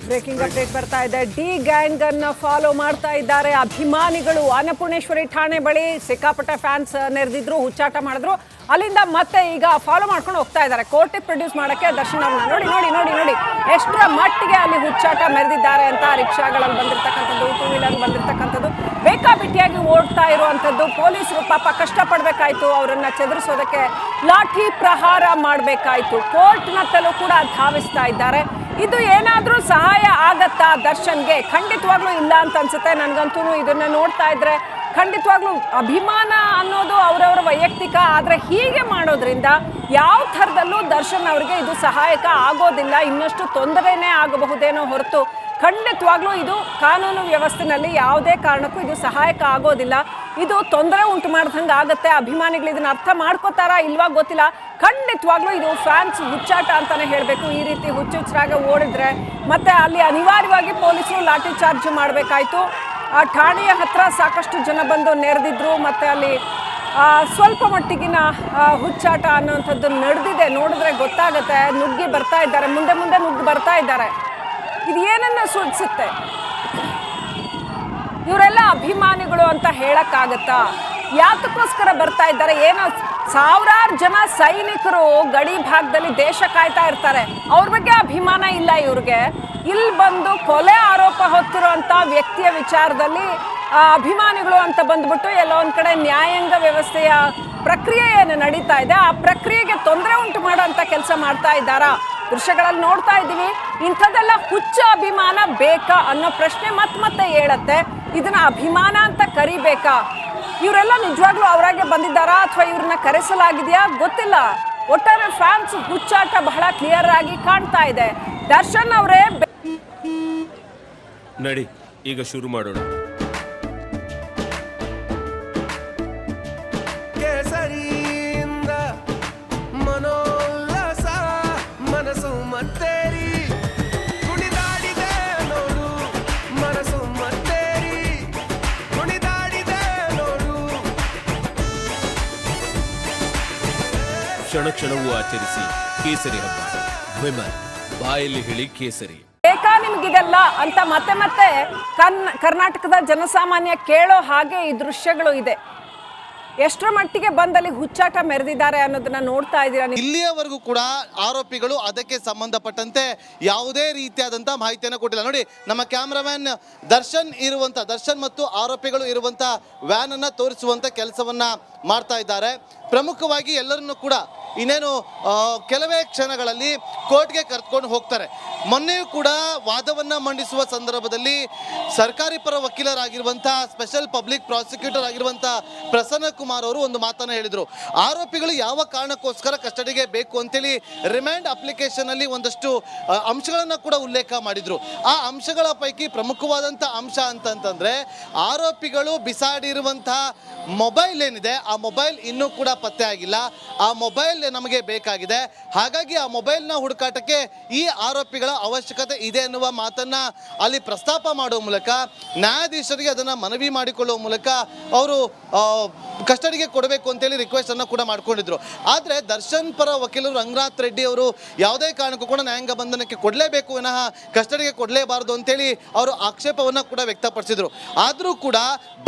Breaking update ಬರ್ತಾ ಇದೆ. D gang ಅನ್ನ ಫಾಲೋ ಮಾಡ್ತಾ ಇದ್ದಾರೆ ಅಭಿಮಾನಿಗಳು. ಅನ್ನಪೂರ್ಣೇಶ್ವರಿ ಠಾಣೆ ಬಳಿ ಸಿಕ್ಕಾಪಟ್ಟೆ ಫ್ಯಾನ್ಸ್ ನೆರೆದಿದ್ರು, ಹುಚ್ಚಾಟ ಮಾಡಿದ್ರು. ಅಲ್ಲಿಂದ ಮತ್ತೆ ಈಗ ಫಾಲೋ ಮಾಡ್ಕೊಂಡು ಹೋಗ್ತಾ ಇದ್ದಾರೆ ಕೋರ್ಟಿಗೆ ಪ್ರೊಡ್ಯೂಸ್ ಮಾಡಕ್ಕೆ ದರ್ಶನ್ ಅವ್ರನ್ನ. ನೋಡಿ ನೋಡಿ ನೋಡಿ ನೋಡಿ ಎಷ್ಟರ ಮಟ್ಟಿಗೆ ಅಲ್ಲಿ ಹುಚ್ಚಾಟ ಮೆರೆದಿದ್ದಾರೆ ಅಂತ. ರಿಕ್ಷಾಗಳಲ್ಲಿ ಬಂದಿರತಕ್ಕಂಥದ್ದು, ಟೂ ವೀಲರ್ ಬಂದಿರತಕ್ಕಂಥದ್ದು, ಬೇಕಾಬಿಟ್ಟಿಯಾಗಿ ಓಡ್ತಾ ಇರುವಂಥದ್ದು. ಪೊಲೀಸರು ಪಾಪ ಕಷ್ಟಪಡಬೇಕಾಯ್ತು, ಅವರನ್ನ ಚದುರಿಸೋದಕ್ಕೆ ಲಾಠಿ ಪ್ರಹಾರ ಮಾಡಬೇಕಾಯ್ತು. ಕೋರ್ಟ್ನತ್ತಲೂ ಕೂಡ ಧಾವಿಸ್ತಾ ಇದ್ದಾರೆ. ಇದು ಏನಾದರೂ ಸಹಾಯ ಆಗತ್ತಾ ದರ್ಶನ್ಗೆ? ಖಂಡಿತವಾಗ್ಲೂ ಇಲ್ಲ ಅಂತ ಅನ್ಸುತ್ತೆ ನನಗಂತೂ. ಇದನ್ನ ನೋಡ್ತಾ ಇದ್ರೆ ಖಂಡಿತವಾಗ್ಲೂ ಅಭಿಮಾನ ಅನ್ನೋದು ಅವರವರ ವೈಯಕ್ತಿಕ, ಆದರೆ ಹೀಗೆ ಮಾಡೋದ್ರಿಂದ ಯಾವ ಥರದಲ್ಲೂ ದರ್ಶನ್ ಅವರಿಗೆ ಇದು ಸಹಾಯಕ ಆಗೋದಿಲ್ಲ. ಇನ್ನಷ್ಟು ತೊಂದರೆನೇ ಆಗಬಹುದೇನೋ ಹೊರತು ಖಂಡಿತವಾಗ್ಲೂ ಇದು ಕಾನೂನು ವ್ಯವಸ್ಥೆನಲ್ಲಿ ಯಾವುದೇ ಕಾರಣಕ್ಕೂ ಇದು ಸಹಾಯಕ ಆಗೋದಿಲ್ಲ. ಇದು ತೊಂದರೆ ಉಂಟು ಮಾಡ್ದಂಗೆ ಆಗುತ್ತೆ. ಅಭಿಮಾನಿಗಳು ಇದನ್ನ ಅರ್ಥ ಮಾಡ್ಕೋತಾರಾ ಇಲ್ವಾ ಗೊತ್ತಿಲ್ಲ. ಖಂಡಿತವಾಗ್ಲೂ ಇದು ಫ್ಯಾನ್ಸ್ ಹುಚ್ಚಾಟ ಅಂತಾನೆ ಹೇಳಬೇಕು. ಈ ರೀತಿ ಹುಚ್ಚುಚ್ಚರಾಗ ಓಡಿದ್ರೆ ಮತ್ತೆ ಅಲ್ಲಿ ಅನಿವಾರ್ಯವಾಗಿ ಪೊಲೀಸರು ಲಾಠಿ ಚಾರ್ಜ್ ಮಾಡಬೇಕಾಯ್ತು. ಆ ಠಾಣೆಯ ಹತ್ರ ಸಾಕಷ್ಟು ಜನ ಬಂದು ನೆರೆದಿದ್ರು. ಮತ್ತೆ ಅಲ್ಲಿ ಸ್ವಲ್ಪ ಮಟ್ಟಿಗಿನ ಹುಚ್ಚಾಟ ಅನ್ನೋಂಥದ್ದು ನಡೆದಿದೆ. ನೋಡಿದ್ರೆ ಗೊತ್ತಾಗುತ್ತೆ. ನುಗ್ಗಿ ಬರ್ತಾ ಇದ್ದಾರೆ, ಮುಂದೆ ಮುಂದೆ ನುಗ್ಗಿ ಬರ್ತಾ ಇದ್ದಾರೆ. ಇದು ಏನನ್ನ ಸೂಚಿಸುತ್ತೆ? ಇವರೆಲ್ಲ ಅಭಿಮಾನಿಗಳು ಅಂತ ಹೇಳಕ್ಕಾಗತ್ತಾ? ಯಾತಕ್ಕೋಸ್ಕರ ಬರ್ತಾ ಇದ್ದಾರೆ? ಏನೋ ಸಾವಿರಾರು ಜನ ಸೈನಿಕರು ಗಡಿ ಭಾಗದಲ್ಲಿ ದೇಶ ಕಾಯ್ತಾ ಇರ್ತಾರೆ, ಅವ್ರ ಬಗ್ಗೆ ಅಭಿಮಾನ ಇಲ್ಲ ಇವ್ರಿಗೆ. ಇಲ್ಲಿ ಬಂದು ಕೊಲೆ ಆರೋಪ ಹೊತ್ತಿರುವಂತ ವ್ಯಕ್ತಿಯ ವಿಚಾರದಲ್ಲಿ ಅಭಿಮಾನಿಗಳು ಅಂತ ಬಂದ್ಬಿಟ್ಟು ಎಲ್ಲೋ ಒಂದ್ ಕಡೆ ನ್ಯಾಯಾಂಗ ವ್ಯವಸ್ಥೆಯ ಪ್ರಕ್ರಿಯೆ ಏನು ನಡೀತಾ ಇದೆ ಆ ಪ್ರಕ್ರಿಯೆಗೆ ತೊಂದರೆ ಉಂಟು ಮಾಡುವಂತ ಕೆಲಸ ಮಾಡ್ತಾ ಇದ್ದಾರಾ? ದೃಶ್ಯಗಳಲ್ಲಿ ನೋಡ್ತಾ ಇದ್ದೀವಿ. ಇಂಥದ್ದೆಲ್ಲ ಹುಚ್ಚ ಅಭಿಮಾನ ಬೇಕಾ ಅನ್ನೋ ಪ್ರಶ್ನೆ ಮತ್ತೆ ಹೇಳತ್ತೆ. ಇದನ್ನ ಅಭಿಮಾನ ಅಂತ ಕರಿಬೇಕಾ? ಇವರೆಲ್ಲ ನಿಜವಾಗ್ಲೂ ಅವರಾಗೆ ಬಂದಿದ್ದಾರಾ ಅಥವಾ ಇವ್ರನ್ನ ಕರೆಸಲಾಗಿದೆಯಾ ಗೊತ್ತಿಲ್ಲ. ಒಟ್ಟಾರೆ ಫ್ಯಾನ್ಸ್ ಹುಚ್ಚಾಟ ಬಹಳ ಕ್ಲಿಯರ್ ಆಗಿ ಕಾಣ್ತಾ ಇದೆ. ದರ್ಶನ್ ಅವರೇ ನಡಿ ಈಗ ಶುರು ಮಾಡೋಣ. ಕೇಸರಿಯಿಂದ ಮನೋಲ್ಲಾಸ ಮನಸ್ಸು ಮತ್ತೇರಿ ಕುಣಿದಾಡಿದೆ ನೋಡು, ಮನಸ್ಸು ಮತ್ತೇರಿ ಕುಣಿದಾಡಿದೆ ನೋಡು. ಕ್ಷಣ ಕ್ಷಣವೂ ಆಚರಿಸಿ ಕೇಸರಿ ಹಬ್ಬ. ವಿಮಲ್ ಬಾಯಲ್ಲಿ ಹೇಳಿ ಕೇಸರಿ. ಬೇಕಾ ನಿಮ್ಗಿದೆಲ್ಲ ಅಂತ ಮತ್ತೆ ಕರ್ನಾಟಕದ ಜನಸಾಮಾನ್ಯ ಕೇಳೋ ಹಾಗೆ ಈ ದೃಶ್ಯಗಳು ಇದೆ. ಎಷ್ಟರ ಮಟ್ಟಿಗೆ ಬಂದಲ್ಲಿ ಹುಚ್ಚಾಟ ಮೆರೆದಿದ್ದಾರೆ ಅನ್ನೋದನ್ನ ನೋಡ್ತಾ ಇದ್ದೀರಾ. ಇಲ್ಲಿಯವರೆಗೂ ಕೂಡ ಆರೋಪಿಗಳು ಅದಕ್ಕೆ ಸಂಬಂಧಪಟ್ಟಂತೆ ಯಾವುದೇ ರೀತಿಯಾದಂಥ ಮಾಹಿತಿಯನ್ನು ಕೊಟ್ಟಿಲ್ಲ. ನೋಡಿ, ನಮ್ಮ ಕ್ಯಾಮ್ರಾಮ್ಯಾನ್ ದರ್ಶನ್ ಮತ್ತು ಆರೋಪಿಗಳು ಇರುವಂಥ ವ್ಯಾನ್ ಅನ್ನು ತೋರಿಸುವಂಥ ಕೆಲಸವನ್ನ ಮಾಡ್ತಾ ಇದ್ದಾರೆ. ಪ್ರಮುಖವಾಗಿ ಎಲ್ಲರನ್ನೂ ಕೂಡ ಇನ್ನೇನು ಕೆಲವೇ ಕ್ಷಣಗಳಲ್ಲಿ ಕೋರ್ಟ್ಗೆ ಕರೆದುಕೊಂಡು ಹೋಗ್ತಾರೆ. ಮೊನ್ನೆಯೂ ಕೂಡ ವಾದವನ್ನು ಮಂಡಿಸುವ ಸಂದರ್ಭದಲ್ಲಿ ಸರ್ಕಾರಿ ಪರ ವಕೀಲರಾಗಿರುವಂಥ ಸ್ಪೆಷಲ್ ಪಬ್ಲಿಕ್ ಪ್ರಾಸಿಕ್ಯೂಟರ್ ಆಗಿರುವಂಥ ಪ್ರಸನ್ನ ಕುಮಾರ್ ಅವರು ಒಂದು ಮಾತನ್ನು ಹೇಳಿದರು. ಆರೋಪಿಗಳು ಯಾವ ಕಾರಣಕ್ಕೋಸ್ಕರ ಕಸ್ಟಡಿಗೆ ಬೇಕು ಅಂತೇಳಿ ರಿಮ್ಯಾಂಡ್ ಅಪ್ಲಿಕೇಶನ್ ಅಲ್ಲಿ ಒಂದಷ್ಟು ಅಂಶಗಳನ್ನು ಕೂಡ ಉಲ್ಲೇಖ ಮಾಡಿದ್ರು. ಆ ಅಂಶಗಳ ಪೈಕಿ ಪ್ರಮುಖವಾದಂಥ ಅಂಶ ಅಂತಂತಂದ್ರೆ ಆರೋಪಿಗಳು ಬಿಸಾಡಿರುವಂತಹ ಮೊಬೈಲ್ ಏನಿದೆ ಆ ಮೊಬೈಲ್ ಇನ್ನೂ ಕೂಡ ಪತ್ತೆ ಆಗಿಲ್ಲ. ಆ ಮೊಬೈಲ್ ನಮಗೆ ಬೇಕಾಗಿದೆ. ಹಾಗಾಗಿ ಆ ಮೊಬೈಲ್ನ ಹುಡುಕಾಟಕ್ಕೆ ಈ ಆರೋಪಿಗಳ ಅವಶ್ಯಕತೆ ಇದೆ ಎನ್ನುವ ಮಾತನ್ನ ಅಲ್ಲಿ ಪ್ರಸ್ತಾಪ ಮಾಡುವ ಮೂಲಕ ನ್ಯಾಯಾಧೀಶರಿಗೆ ಅದನ್ನ ಮನವಿ ಮಾಡಿಕೊಳ್ಳುವ ಮೂಲಕ ಅವರು ಕಸ್ಟಡಿಗೆ ಕೊಡಬೇಕು ಅಂತೇಳಿ ರಿಕ್ವೆಸ್ಟ್ ಅನ್ನು ಕೂಡ ಮಾಡ್ಕೊಂಡಿದ್ರು. ಆದರೆ ದರ್ಶನ್ ಪರ ವಕೀಲರು ರಂಗನಾಥ್ ರೆಡ್ಡಿ ಅವರು ಯಾವುದೇ ಕಾರಣಕ್ಕೂ ಕೂಡ ನ್ಯಾಯಾಂಗ ಬಂಧನಕ್ಕೆ ಕೊಡಲೇಬೇಕು ವಿನಃ ಕಸ್ಟಡಿಗೆ ಕೊಡಲೇಬಾರದು ಅಂತೇಳಿ ಅವರು ಆಕ್ಷೇಪವನ್ನು ಕೂಡ ವ್ಯಕ್ತಪಡಿಸಿದ್ರು. ಆದರೂ ಕೂಡ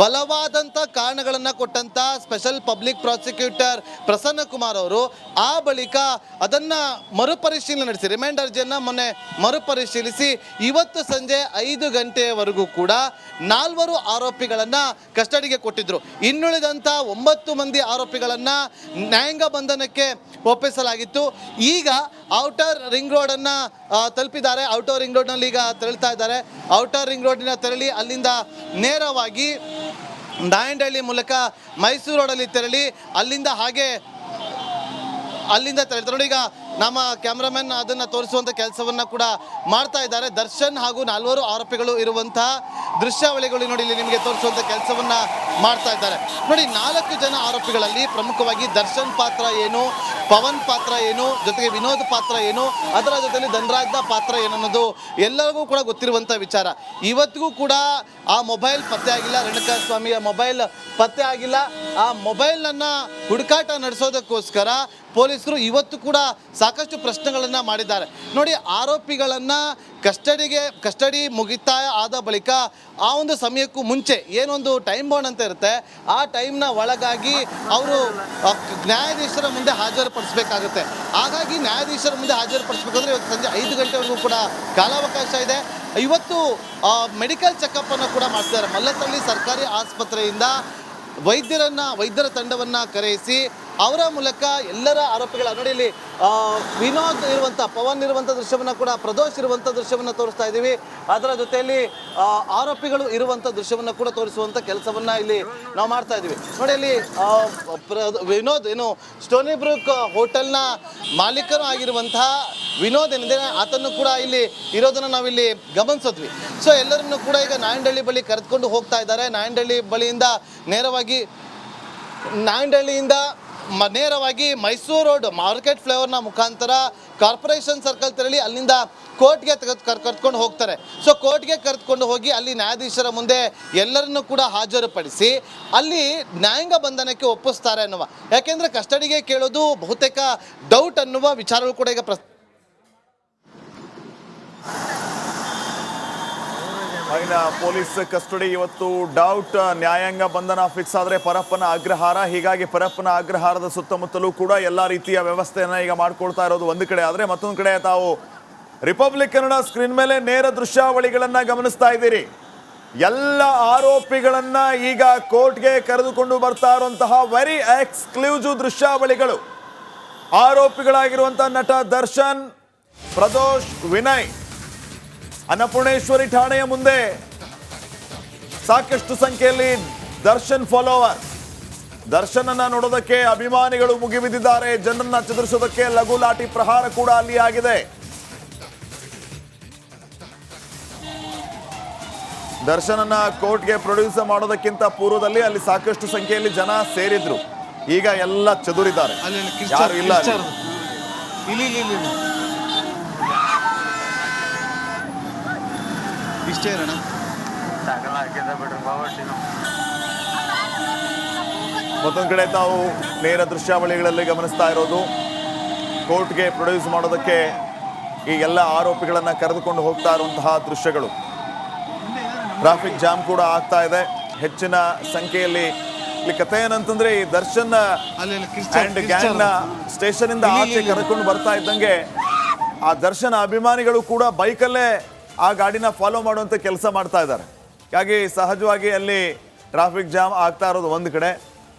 ಬಲವಾದಂಥ ಕಾರಣಗಳನ್ನು ಕೊಟ್ಟಂತ special public prosecutor Prasanna Kumar ಅವರು ಆ ಬಳಿಕ ಅದನ್ನ ಮರುಪರಿಶೀಲನೆ ನಡೆಸಿ ರಿಮೈಂಡ್ ಅರ್ಜಿಯನ್ನು ಮೊನ್ನೆ ಮರುಪರಿಶೀಲಿಸಿ ಇವತ್ತು ಸಂಜೆ 5 ಗಂಟೆಯವರೆಗೂ ಕೂಡ 4 ಆರೋಪಿಗಳನ್ನ ಕಸ್ಟಡಿಗೆ ಕೊಟ್ಟಿದ್ರು. ಇನ್ನುಳಿದಂಥ 9 ಮಂದಿ ಆರೋಪಿಗಳನ್ನ ನ್ಯಾಯಾಂಗ ಬಂಧನಕ್ಕೆ ಒಪ್ಪಿಸಲಾಗಿತ್ತು. ಈಗ ಔಟರ್ ರಿಂಗ್ ರೋಡ್ ಅನ್ನ ತಲುಪಿದ್ದಾರೆ. ಔಟರ್ ರಿಂಗ್ ರೋಡ್ ನಲ್ಲಿ ಈಗ ತೆರಳ್ತಾ ಇದ್ದಾರೆ. ಔಟರ್ ರಿಂಗ್ ರೋಡ್ನ ತೆರಳಿ ಅಲ್ಲಿಂದ ನೇರವಾಗಿ ನಾಯಂಡಹಳ್ಳಿ ಮೂಲಕ ಮೈಸೂರು ರೋಡಲ್ಲಿ ತೆರಳಿ ಅಲ್ಲಿಂದ ತೆರಳಿದ್ರು. ನೋಡಿ, ಈಗ ನಮ್ಮ ಕ್ಯಾಮ್ರಾಮನ್ ಅದನ್ನು ತೋರಿಸುವಂಥ ಕೆಲಸವನ್ನ ಕೂಡ ಮಾಡ್ತಾ ಇದ್ದಾರೆ. ದರ್ಶನ್ ಹಾಗೂ 4 ಆರೋಪಿಗಳು ಇರುವಂತಹ ದೃಶ್ಯಾವಳಿಗಳು ನೋಡಿ ಇಲ್ಲಿ ನಿಮಗೆ ತೋರಿಸುವಂಥ ಕೆಲಸವನ್ನ ಮಾಡ್ತಾ ಇದ್ದಾರೆ. ನೋಡಿ, 4 ಜನ ಆರೋಪಿಗಳಲ್ಲಿ ಪ್ರಮುಖವಾಗಿ ದರ್ಶನ್ ಪಾತ್ರ ಏನು, ಪವನ್ ಪಾತ್ರ ಏನು, ಜೊತೆಗೆ ವಿನೋದ್ ಪಾತ್ರ ಏನು, ಅದರ ಜೊತೆಲಿ ಧನರಾಜ್ನ ಪಾತ್ರ ಏನು ಅನ್ನೋದು ಎಲ್ಲರಿಗೂ ಕೂಡ ಗೊತ್ತಿರುವಂಥ ವಿಚಾರ. ಇವತ್ತಿಗೂ ಕೂಡ ಆ ಮೊಬೈಲ್ ಪತ್ತೆ ಆಗಿಲ್ಲ. ರೇಣುಕಾ ಸ್ವಾಮಿಯ ಮೊಬೈಲ್ ಪತ್ತೆ ಆಗಿಲ್ಲ. ಆ ಮೊಬೈಲನ್ನು ಹುಡುಕಾಟ ನಡೆಸೋದಕ್ಕೋಸ್ಕರ ಪೊಲೀಸರು ಇವತ್ತು ಕೂಡ ಸಾಕಷ್ಟು ಪ್ರಶ್ನೆಗಳನ್ನು ಮಾಡಿದ್ದಾರೆ. ನೋಡಿ, ಆರೋಪಿಗಳನ್ನು ಕಸ್ಟಡಿ ಮುಗಿತಾ ಆದ ಬಳಿಕ ಆ ಒಂದು ಸಮಯಕ್ಕೂ ಮುಂಚೆ ಏನೊಂದು ಟೈಮ್ ಬೌಂಡ್ ಅಂತ ಇರುತ್ತೆ, ಆ ಟೈಮ್ನ ಒಳಗಾಗಿ ಅವರು ನ್ಯಾಯಾಧೀಶರ ಮುಂದೆ ಹಾಜರುಪಡಿಸಬೇಕಾಗುತ್ತೆ. ಹಾಗಾಗಿ ನ್ಯಾಯಾಧೀಶರ ಮುಂದೆ ಹಾಜರುಪಡಿಸಬೇಕಂದ್ರೆ ಇವತ್ತು ಸಂಜೆ 5 ಗಂಟೆವರೆಗೂ ಕೂಡ ಕಾಲಾವಕಾಶ ಇದೆ. ಇವತ್ತು ಮೆಡಿಕಲ್ ಚೆಕಪ್ಪನ್ನು ಕೂಡ ಮಾಡ್ತಿದ್ದಾರೆ. ಮಲ್ಲತ್ತಳ್ಳಿ ಸರ್ಕಾರಿ ಆಸ್ಪತ್ರೆಯಿಂದ ವೈದ್ಯರ ತಂಡವನ್ನು ಕರೆಯಿಸಿ ಅವರ ಮೂಲಕ ಎಲ್ಲರ ಆರೋಪಿಗಳ ನೋಡಿ, ಇಲ್ಲಿ ವಿನೋದ್ ಇರುವಂಥ, ಪವನ್ ಇರುವಂಥ ದೃಶ್ಯವನ್ನು ಕೂಡ, ಪ್ರದೋಷ್ ಇರುವಂಥ ದೃಶ್ಯವನ್ನು ತೋರಿಸ್ತಾ ಇದ್ದೀವಿ. ಅದರ ಜೊತೆಯಲ್ಲಿ ಆರೋಪಿಗಳು ಇರುವಂಥ ದೃಶ್ಯವನ್ನು ಕೂಡ ತೋರಿಸುವಂಥ ಕೆಲಸವನ್ನು ಇಲ್ಲಿ ನಾವು ಮಾಡ್ತಾ ಇದ್ದೀವಿ. ನೋಡಿ, ಇಲ್ಲಿ ವಿನೋದ್ ಏನು ಸ್ಟೋನಿ ಬ್ರೂಕ್ ಹೋಟೆಲ್ನ ಮಾಲೀಕರು ಆಗಿರುವಂತಹ ವಿನೋದ್ ಏನಿದೆ, ಆತನ್ನು ಕೂಡ ಇಲ್ಲಿ ಇರೋದನ್ನು ನಾವಿಲ್ಲಿ ಗಮನಿಸಿದ್ವಿ. ಸೊ ಎಲ್ಲರನ್ನು ಕೂಡ ಈಗ ನಾಯಂಡಹಳ್ಳಿ ಬಳಿ ಕರೆದುಕೊಂಡು ಹೋಗ್ತಾ ಇದ್ದಾರೆ. ನಾಯಂಡಹಳ್ಳಿ ಬಳಿಯಿಂದ ನೇರವಾಗಿ ಮೈಸೂರು ರೋಡ್ ಮಾರ್ಕೆಟ್ ಫ್ಲೈಓವರ್ನ ಮುಖಾಂತರ ಕಾರ್ಪೊರೇಷನ್ ಸರ್ಕಲ್ ತೆರಳಿ ಅಲ್ಲಿಂದ ಕೋರ್ಟ್ಗೆ ಕರೆದುಕೊಂಡು ಹೋಗ್ತಾರೆ. ಸೊ ಕೋರ್ಟ್ಗೆ ಕರೆದುಕೊಂಡು ಹೋಗಿ ಅಲ್ಲಿ ನ್ಯಾಯಾಧೀಶರ ಮುಂದೆ ಎಲ್ಲರನ್ನು ಕೂಡ ಹಾಜರುಪಡಿಸಿ ಅಲ್ಲಿ ನ್ಯಾಯಾಂಗ ಬಂಧನಕ್ಕೆ ಒಪ್ಪಿಸ್ತಾರೆ ಅನ್ನುವ, ಯಾಕೆಂದರೆ ಕಸ್ಟಡಿಗೆ ಕೇಳೋದು ಬಹುತೇಕ ಡೌಟ್ ಅನ್ನುವ ವಿಚಾರಗಳು ಕೂಡ ಈಗ ಪೊಲೀಸ್ ಕಸ್ಟಡಿ ಇವತ್ತು ಡೌಟ್, ನ್ಯಾಯಾಂಗ ಬಂಧನ ಫಿಕ್ಸ್ ಆದರೆ ಪರಪ್ಪನ ಅಗ್ರಹಾರ. ಹೀಗಾಗಿ ಪರಪ್ಪನ ಅಗ್ರಹಾರದ ಸುತ್ತಮುತ್ತಲೂ ಕೂಡ ಎಲ್ಲ ರೀತಿಯ ವ್ಯವಸ್ಥೆಯನ್ನು ಈಗ ಮಾಡ್ಕೊಳ್ತಾ ಇರೋದು ಒಂದು ಕಡೆ. ಆದರೆ ಮತ್ತೊಂದು ಕಡೆ ತಾವು ರಿಪಬ್ಲಿಕ್ ಕನ್ನಡ ಸ್ಕ್ರೀನ್ ಮೇಲೆ ನೇರ ದೃಶ್ಯಾವಳಿಗಳನ್ನು ಗಮನಿಸ್ತಾ ಇದ್ದೀರಿ. ಎಲ್ಲ ಆರೋಪಿಗಳನ್ನ ಈಗ ಕೋರ್ಟ್ಗೆ ಕರೆದುಕೊಂಡು ಬರ್ತಾ ಇರುವಂತಹ ವೆರಿ ಎಕ್ಸ್ಕ್ಲೂಸಿವ್ ದೃಶ್ಯಾವಳಿಗಳು. ಆರೋಪಿಗಳಾಗಿರುವಂತಹ ನಟ ದರ್ಶನ್, ಪ್ರದೋಷ್, ವಿನಯ್ ಅನ್ನಪೂರ್ಣೇಶ್ವರಿ ಠಾಣೆಯ ಮುಂದೆ ಸಾಕಷ್ಟು ಸಂಖ್ಯೆಯಲ್ಲಿ ದರ್ಶನ್ ಫಾಲೋವರ್. ದರ್ಶನ್ ಅನ್ನ ನೋಡೋದಕ್ಕೆ ಅಭಿಮಾನಿಗಳು ಮುಗಿಬಿದ್ದಿದ್ದಾರೆ. ಜನರನ್ನ ಚದುರಿಸೋದಕ್ಕೆ ಲಘು ಲಾಠಿ ಪ್ರಹಾರ ಕೂಡ ಅಲ್ಲಿ ಆಗಿದೆ. ದರ್ಶನ್ ಅನ್ನ ಕೋರ್ಟ್ಗೆ ಪ್ರೊಡ್ಯೂಸ್ ಮಾಡೋದಕ್ಕಿಂತ ಪೂರ್ವದಲ್ಲಿ ಅಲ್ಲಿ ಸಾಕಷ್ಟು ಸಂಖ್ಯೆಯಲ್ಲಿ ಜನ ಸೇರಿದ್ರು. ಈಗ ಎಲ್ಲ ಚದುರಿದ್ದಾರೆ, ಯಾರು ಇಲ್ಲ. ಇಷ್ಟೇ ಇರೋಣ. ಮತ್ತೊಂದು ಕಡೆ ತಾವು ನೇರ ದೃಶ್ಯಾವಳಿಗಳಲ್ಲಿ ಗಮನಿಸ್ತಾ ಇರೋದು ಕೋರ್ಟ್ಗೆ ಪ್ರೊಡ್ಯೂಸ್ ಮಾಡೋದಕ್ಕೆ ಈ ಎಲ್ಲ ಆರೋಪಿಗಳನ್ನ ಕರೆದುಕೊಂಡು ಹೋಗ್ತಾ ಇರುವಂತಹ ದೃಶ್ಯಗಳು. ಟ್ರಾಫಿಕ್ ಜಾಮ್ ಕೂಡ ಆಗ್ತಾ ಇದೆ ಹೆಚ್ಚಿನ ಸಂಖ್ಯೆಯಲ್ಲಿ. ಇಲ್ಲಿ ಕಥೆ ಏನಂತಂದ್ರೆ, ಈ ದರ್ಶನ್ ಅಂಡ್ ಗ್ಯಾಂಗ್ ನ ಸ್ಟೇಷನ್ ಇಂದ ಆಚೆ ಕರೆದುಕೊಂಡು ಬರ್ತಾ ಇದ್ದಂಗೆ ಆ ದರ್ಶನ್ ಅಭಿಮಾನಿಗಳು ಕೂಡ ಬೈಕಲ್ಲೇ ಆ ಗಾಡಿನ ಫಾಲೋ ಮಾಡುವಂತ ಕೆಲಸ ಮಾಡ್ತಾ ಇದ್ದಾರೆ. ಹಾಗಾಗಿ ಸಹಜವಾಗಿ ಅಲ್ಲಿ ಟ್ರಾಫಿಕ್ ಜಾಮ್ ಆಗ್ತಾ ಇರೋದು ಒಂದು ಕಡೆ.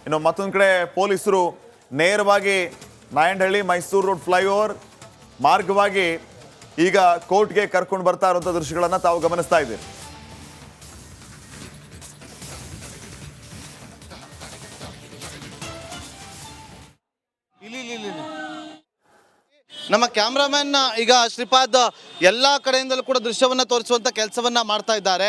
ಇನ್ನು ಮತ್ತೊಂದು ಕಡೆ ಪೊಲೀಸರು ನೇರವಾಗಿ ನಾಯಂಡಹಳ್ಳಿ ಮೈಸೂರು ರೋಡ್ ಫ್ಲೈಓವರ್ ಮಾರ್ಗವಾಗಿ ಈಗ ಕೋರ್ಟ್ಗೆ ಕರ್ಕೊಂಡು ಬರ್ತಾ ಇರುವಂಥ ದೃಶ್ಯಗಳನ್ನು ತಾವು ಗಮನಿಸ್ತಾ ಇದ್ದೀರಿ. ನಮ್ಮ ಕ್ಯಾಮ್ರಾಮನ್ ಈಗ ಶ್ರೀಪಾದ್ ಎಲ್ಲ ಕಡೆಯಿಂದಲೂ ಕೂಡ ದೃಶ್ಯವನ್ನ ತೋರಿಸುವಂತ ಕೆಲಸವನ್ನ ಮಾಡ್ತಾ ಇದ್ದಾರೆ.